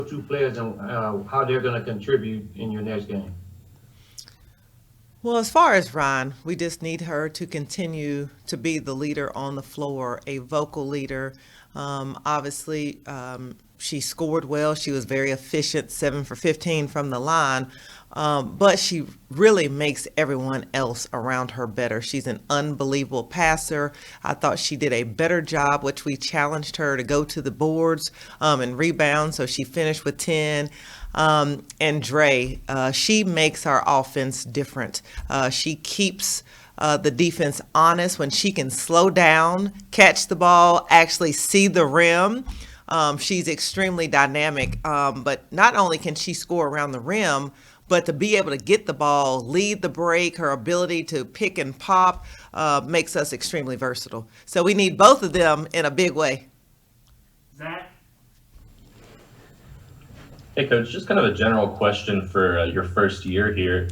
two players and how they're going to contribute in your next game? Well, as far as Ryan, we just need her to continue to be the leader on the floor, a vocal leader. Obviously, she scored well. She was very efficient, 7 for 15 from the line. But she really makes everyone else around her better. She's an unbelievable passer. I thought she did a better job, which we challenged her to go to the boards and rebound. So she finished with 10. And Dre, she makes our offense different. She keeps the defense honest when she can slow down, catch the ball, actually see the rim. She's extremely dynamic, but not only can she score around the rim, but to be able to get the ball, lead the break, her ability to pick and pop makes us extremely versatile. So we need both of them in a big way. Zach? Hey, Coach, just kind of a general question for your first year here.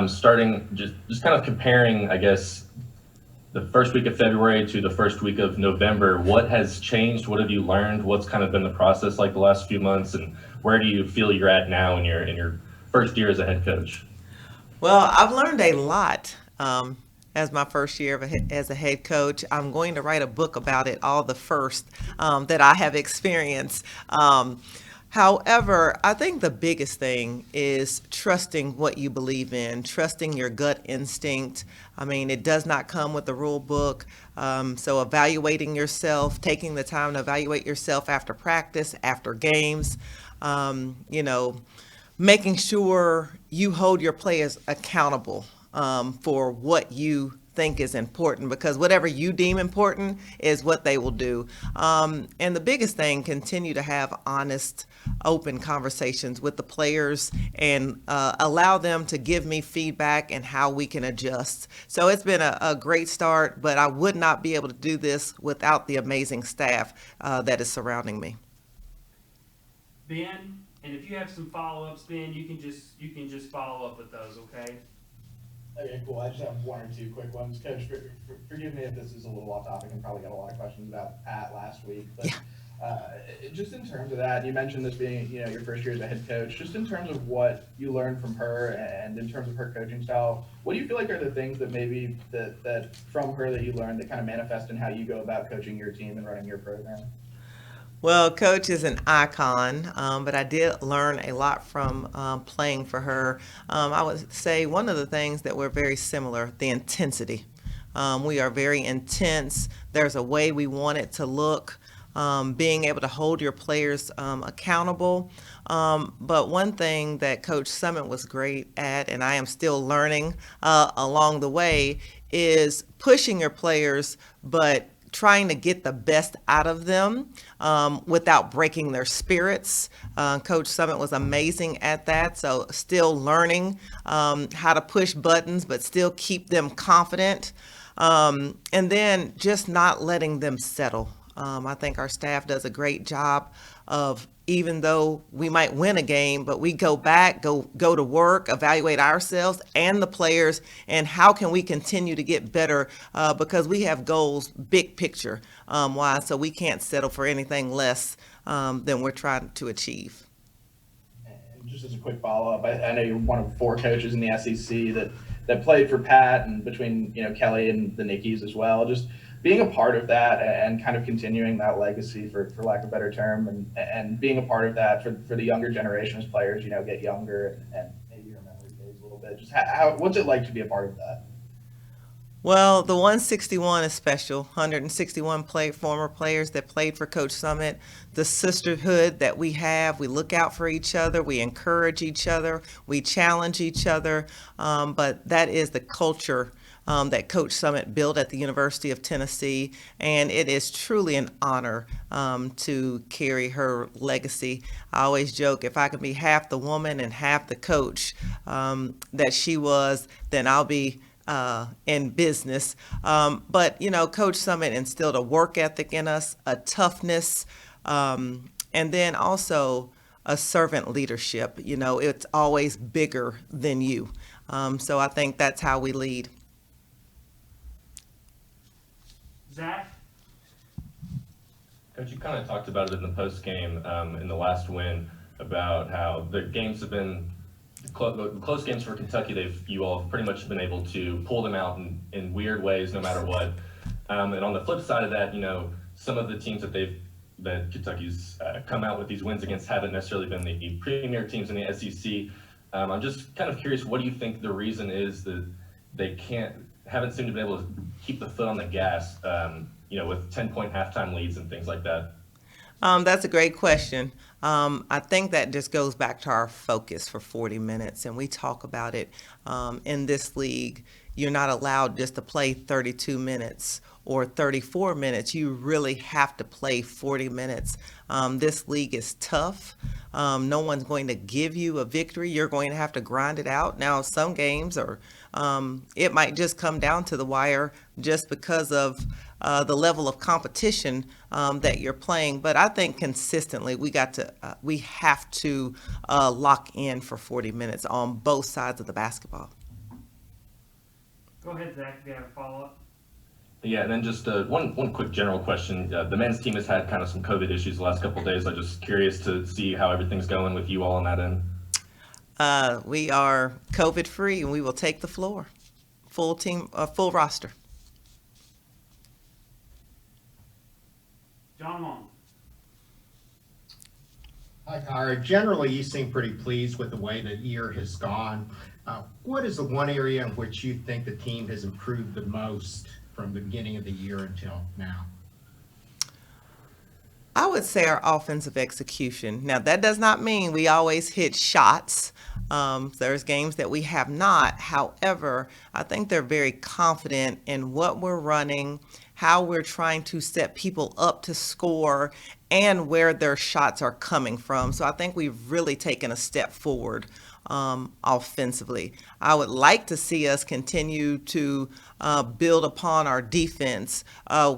Starting just kind of comparing, I guess, the first week of February to the first week of November. What has changed? What have you learned? What's kind of been the process like the last few months, and where do you feel you're at now in your first year as a head coach? Well, I've learned a lot as my first year as a head coach. I'm going to write a book about it, all the first that I have experienced. However, I think the biggest thing is trusting what you believe in, trusting your gut instinct. I mean, it does not come with the rule book. So, evaluating yourself, taking the time to evaluate yourself after practice, after games, you know, making sure you hold your players accountable for what you think is important, because whatever you deem important is what they will do. And the biggest thing, continue to have honest, open conversations with the players and allow them to give me feedback and how we can adjust. So it's been a great start, but I would not be able to do this without the amazing staff that is surrounding me. Ben? And if you have some follow-ups, Ben, you can just follow up with those, okay? Okay, cool. I just have one or two quick ones. Coach, forgive me if this is a little off topic and probably got a lot of questions about Pat last week, but Yeah. just in terms of that, you mentioned this being, your first year as a head coach. Just in terms of what you learned from her and in terms of her coaching style, what do you feel like are the things that maybe that from her that you learned that kind of manifest in how you go about coaching your team and running your program? Well, Coach is an icon, but I did learn a lot from playing for her. I would say one of the things that we're very similar, the intensity. We are very intense. There's a way we want it to look, being able to hold your players accountable. But one thing that Coach Summitt was great at, and I am still learning along the way, is pushing your players, but trying to get the best out of them without breaking their spirits. Coach Summit was amazing at that. So, still learning how to push buttons, but still keep them confident. And then just not letting them settle. I think our staff does a great job of, even though we might win a game, but we go back, go to work, evaluate ourselves and the players, and how can we continue to get better because we have goals, big picture wise, so we can't settle for anything less than we're trying to achieve. And just as a quick follow-up, I know you're one of four coaches in the SEC that played for Pat, and between Kelly and the Nickies as well. Just being a part of that and kind of continuing that legacy, for lack of a better term, and being a part of that for the younger generation as players, get younger and maybe your memory fades a little bit. Just what's it like to be a part of that? Well, the 161 is special. 161 former players that played for Coach Summit. The sisterhood that we have, we look out for each other, we encourage each other, we challenge each other. But that is the culture that Coach Summit built at the University of Tennessee, and it is truly an honor to carry her legacy. I always joke, if I can be half the woman and half the coach that she was, then I'll be in business. But Coach Summit instilled a work ethic in us, a toughness, and then also a servant leadership. It's always bigger than you. So I think that's how we lead. Zach? Coach, you kind of talked about it in the post game in the last win. about how the games have been close games for Kentucky. You all have pretty much been able to pull them out in weird ways, no matter what. And on the flip side of that, some of the teams that Kentucky's come out with these wins against haven't necessarily been the premier teams in the SEC. I'm just kind of curious, what do you think the reason is that they haven't seemed to be able to keep the foot on the gas, with 10-point halftime leads and things like that? That's a great question. I think that just goes back to our focus for 40 minutes, and we talk about it in this league. You're not allowed just to play 32 minutes or 34 minutes. You really have to play 40 minutes. This league is tough. No one's going to give you a victory. You're going to have to grind it out. Now, some games it might just come down to the wire just because of the level of competition that you're playing. But I think consistently we have to lock in for 40 minutes on both sides of the basketball. Go ahead, Zach, if you have a follow-up. Yeah, and then just one quick general question. The men's team has had kind of some COVID issues the last couple of days. I'm just curious to see how everything's going with you all on that end. We are COVID free, and we will take the floor. Full team, full roster. John Long. Hi, Kyra. Generally, you seem pretty pleased with the way the year has gone. What is the one area in which you think the team has improved the most from the beginning of the year until now? I would say our offensive execution. Now, that does not mean we always hit shots. There's games that we have not. However, I think they're very confident in what we're running, how we're trying to set people up to score, and where their shots are coming from. So I think we've really taken a step forward offensively. I would like to see us continue to build upon our defense.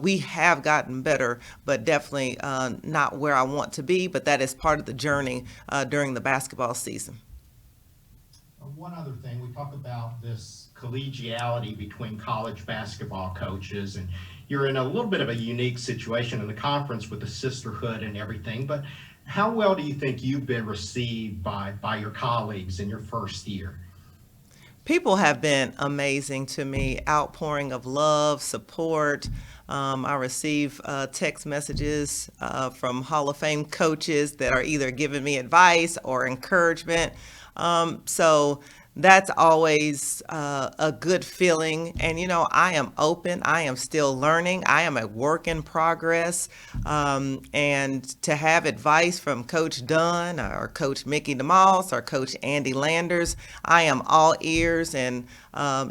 We have gotten better, but definitely not where I want to be, but that is part of the journey during the basketball season. One other thing, we talk about this collegiality between college basketball coaches, and you're in a little bit of a unique situation in the conference with the sisterhood and everything, but how well do you think you've been received by your colleagues in your first year? People have been amazing to me, outpouring of love, support. I receive text messages from Hall of Fame coaches that are either giving me advice or encouragement. So that's always a good feeling. And, I am open. I am still learning. I am a work in progress. And to have advice from Coach Dunn or Coach Mickey DeMoss or Coach Andy Landers, I am all ears. And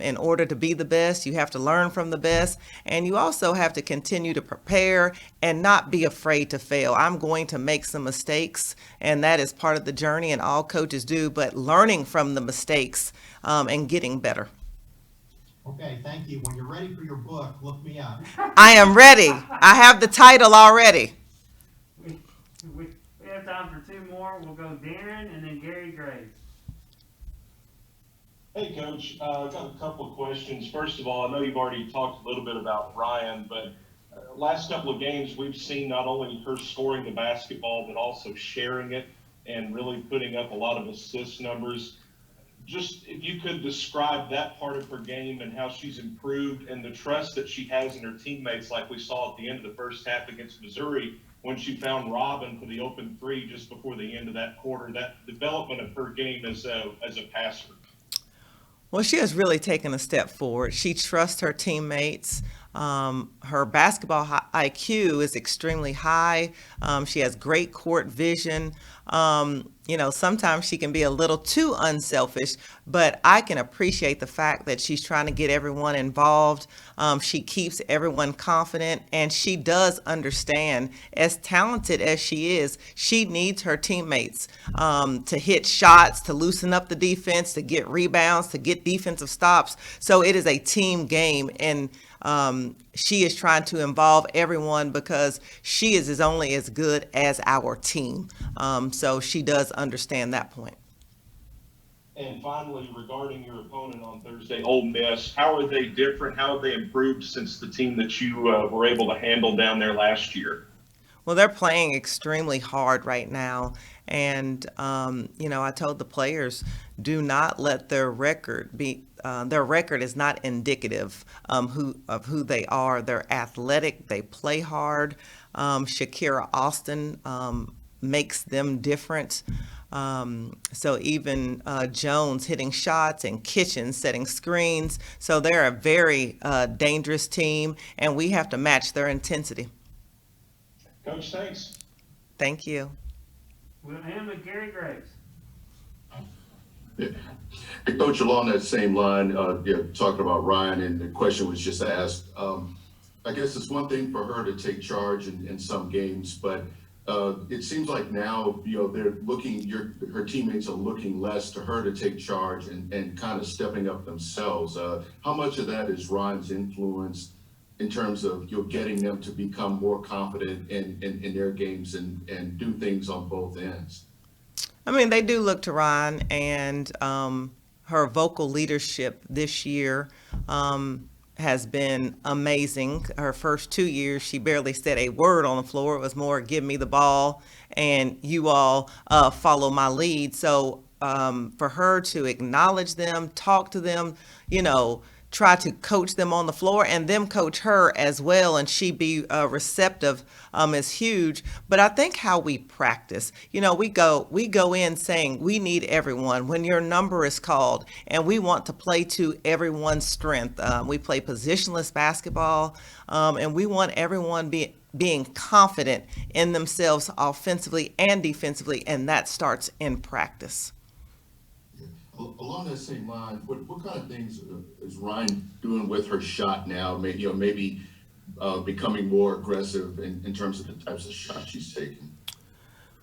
in order to be the best, you have to learn from the best. And you also have to continue to prepare and not be afraid to fail. I'm going to make some mistakes, and that is part of the journey, and all coaches do, but learning from the mistakes and getting better. Okay, thank you. When you're ready for your book, look me up. I am ready. I have the title already. We have time for two more. We'll go Darren and then Gary Graves. Hey, Coach. I've got a couple of questions. First of all, I know you've already talked a little bit about Ryan, but last couple of games we've seen not only her scoring the basketball, but also sharing it and really putting up a lot of assist numbers. Just if you could describe that part of her game and how she's improved and the trust that she has in her teammates, like we saw at the end of the first half against Missouri when she found Robin for the open three just before the end of that quarter, that development of her game as a passer. Well, she has really taken a step forward. She trusts her teammates. Her basketball IQ is extremely high. She has great court vision. Sometimes she can be a little too unselfish, but I can appreciate the fact that she's trying to get everyone involved. She keeps everyone confident, and she does understand, as talented as she is, she needs her teammates to hit shots, to loosen up the defense, to get rebounds, to get defensive stops. So it is a team game, and she is trying to involve everyone because she is only as good as our team. So she does understand that point. And finally, regarding your opponent on Thursday, Ole Miss, how are they different? How have they improved since the team that you were able to handle down there last year? Well, they're playing extremely hard right now. And, I told the players, do not let their record is not indicative of who they are. They're athletic, they play hard. Shakira Austin makes them different. So even Jones hitting shots and Kitchen setting screens. So they're a very dangerous team, and we have to match their intensity. Coach, thanks. Thank you. We'll end with Gary Graves. Hey, Coach, along that same line, talking about Ryan, and the question was just asked. I guess it's one thing for her to take charge in some games, but it seems like now, they're looking, her teammates are looking less to her to take charge and kind of stepping up themselves. How much of that is Ryan's influence in terms of getting them to become more confident in their games and do things on both ends? I mean, they do look to Ryan, and her vocal leadership this year has been amazing. Her first 2 years, she barely said a word on the floor. It was more, give me the ball, and you all follow my lead. So for her to acknowledge them, talk to them, try to coach them on the floor and them coach her as well, and she be receptive is huge. But I think how we practice, we go in saying we need everyone when your number is called, and we want to play to everyone's strength. We play positionless basketball, and we want everyone being confident in themselves offensively and defensively, and that starts in practice. Along that same line, what kind of things is Ryan doing with her shot now? Maybe becoming more aggressive in terms of the types of shots she's taking.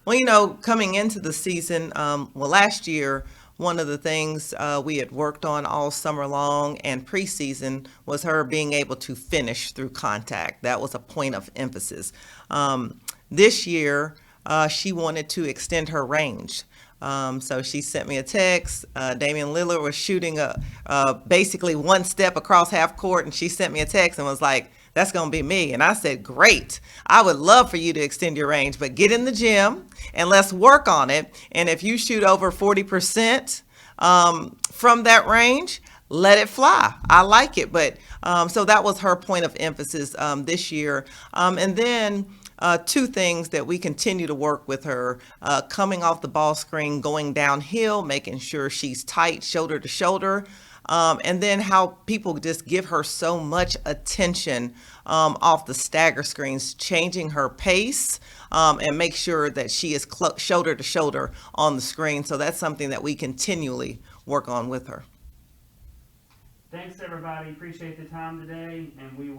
Well, coming into the season, last year, one of the things we had worked on all summer long and preseason was her being able to finish through contact. That was a point of emphasis. This year, she wanted to extend her range. So she sent me a text. Damian Lillard was shooting basically one step across half court, and she sent me a text and was like, that's going to be me. And I said, great. I would love for you to extend your range, but get in the gym and let's work on it. And if you shoot over 40% from that range, let it fly. I like it. But so that was her point of emphasis this year. And then two things that we continue to work with her, coming off the ball screen, going downhill, making sure she's tight, shoulder to shoulder. And then how people just give her so much attention off the stagger screens, changing her pace and make sure that she is shoulder to shoulder on the screen. So that's something that we continually work on with her. Thanks, everybody. Appreciate the time today, and we will